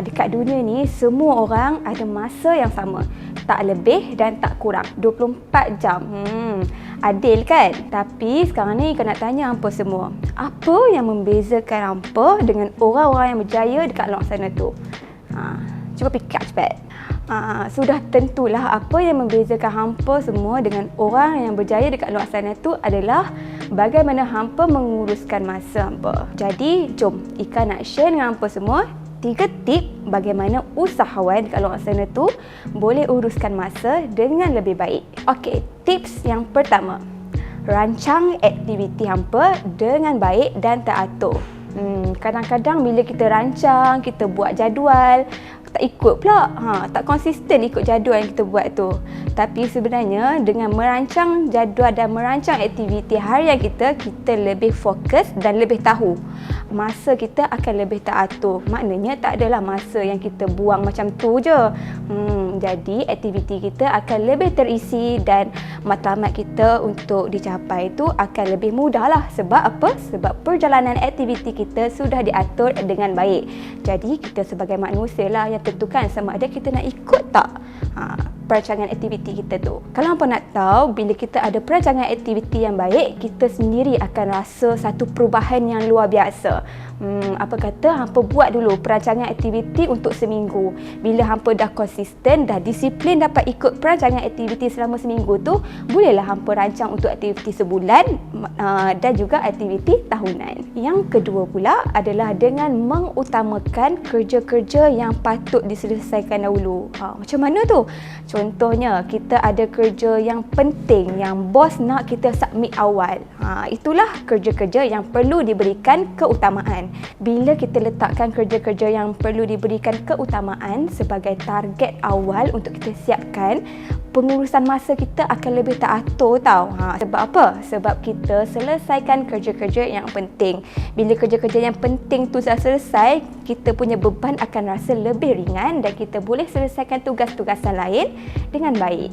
Dekat dunia ni semua orang ada masa yang sama, tak lebih dan tak kurang, 24 jam. Adil kan? Tapi sekarang ni kau nak tanya hampa semua, apa yang membezakan hampa dengan orang-orang yang berjaya dekat luar sana tu? Cuba fikir cepat. Sudah tentulah apa yang membezakan hampa semua dengan orang yang berjaya dekat luar sana tu adalah bagaimana hampa menguruskan masa hampa. Jadi, jom Ika nak share dengan hampa semua 3 tip bagaimana usahawan dekat luar sana tu boleh uruskan masa dengan lebih baik. Okey, tips yang pertama, rancang aktiviti hampa dengan baik dan teratur. Kadang-kadang bila kita rancang, kita buat jadual, tak ikut pula, tak konsisten ikut jadual yang kita buat tu. Tapi sebenarnya dengan merancang jadual dan merancang aktiviti harian kita lebih fokus dan lebih tahu masa kita akan lebih teratur. Maknanya tak adalah masa yang kita buang macam tu je. Jadi aktiviti kita akan lebih terisi dan matlamat kita untuk dicapai tu akan lebih mudah lah. Sebab apa? Sebab perjalanan aktiviti kita sudah diatur dengan baik. Jadi kita sebagai manusia lah yang tentukan sama ada kita nak ikut tak perancangan aktiviti kita tu. Kalau hampa nak tahu, bila kita ada perancangan aktiviti yang baik, kita sendiri akan rasa satu perubahan yang luar biasa. Apa kata hampa buat dulu perancangan aktiviti untuk seminggu. Bila hampa dah konsisten, dah disiplin dapat ikut perancangan aktiviti selama seminggu tu, bolehlah hampa rancang untuk aktiviti sebulan dan juga aktiviti tahunan. Yang kedua pula adalah dengan mengutamakan kerja-kerja yang patut diselesaikan dahulu. Macam mana tu? Contohnya, kita ada kerja yang penting yang bos nak kita submit awal. Itulah kerja-kerja yang perlu diberikan keutamaan. Bila kita letakkan kerja-kerja yang perlu diberikan keutamaan sebagai target awal untuk kita siapkan, pengurusan masa kita akan lebih teratur tau. Sebab apa? Sebab kita selesaikan kerja-kerja yang penting. Bila kerja-kerja yang penting tu dah selesai, kita punya beban akan rasa lebih ringan dan kita boleh selesaikan tugas-tugasan lain dengan baik.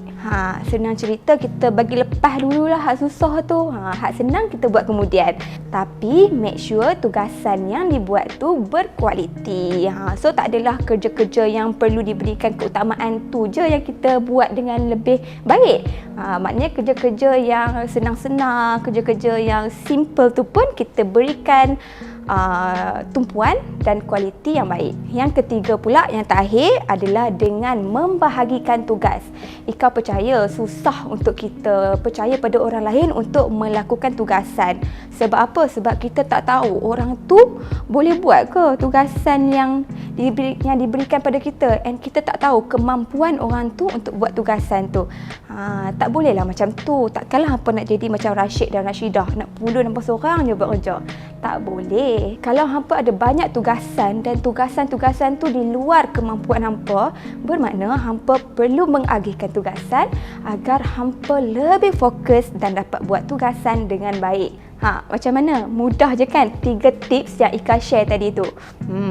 Senang cerita, kita bagi lepas dululah hak susah tu. Hak senang kita buat kemudian. Tapi make sure tugasan yang dibuat tu berkualiti. So tak adalah kerja-kerja yang perlu diberikan keutamaan tu je yang kita buat dengan lebih baik. Maknanya kerja-kerja yang senang-senang, kerja-kerja yang simple tu pun kita berikan tumpuan dan kualiti yang baik. Yang ketiga pula, yang terakhir adalah dengan membahagikan tugas. Ika percaya susah untuk kita percaya pada orang lain untuk melakukan tugasan. Sebab apa? Sebab kita tak tahu orang tu boleh buat ke tugasan yang diberikan pada kita, and kita tak tahu kemampuan orang tu untuk buat tugasan tu. Tak bolehlah macam tu. Takkanlah hampa nak jadi macam Rashid dan Rashidah, nak puluh nampak seorang je buat kerja. Tak boleh. Kalau hampa ada banyak tugasan dan tugasan-tugasan tu di luar kemampuan hampa, bermakna hampa perlu mengagihkan tugasan agar hampa lebih fokus dan dapat buat tugasan dengan baik. Macam mana? Mudah je kan 3 tips yang Ika share tadi tu.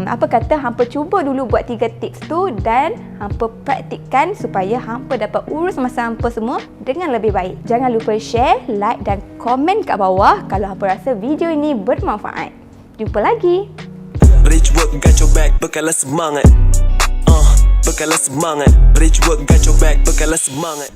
Apa kata hampa cuba dulu buat 3 tips tu dan hampa praktikkan supaya hampa dapat urus masa hampa semua dengan lebih baik. Jangan lupa share, like dan komen kat bawah kalau hampa rasa video ini bermanfaat. Jumpa lagi. Bridge work got your back, bekalah semangat. Bekalah semangat. Bridge work got your back, bekalah semangat.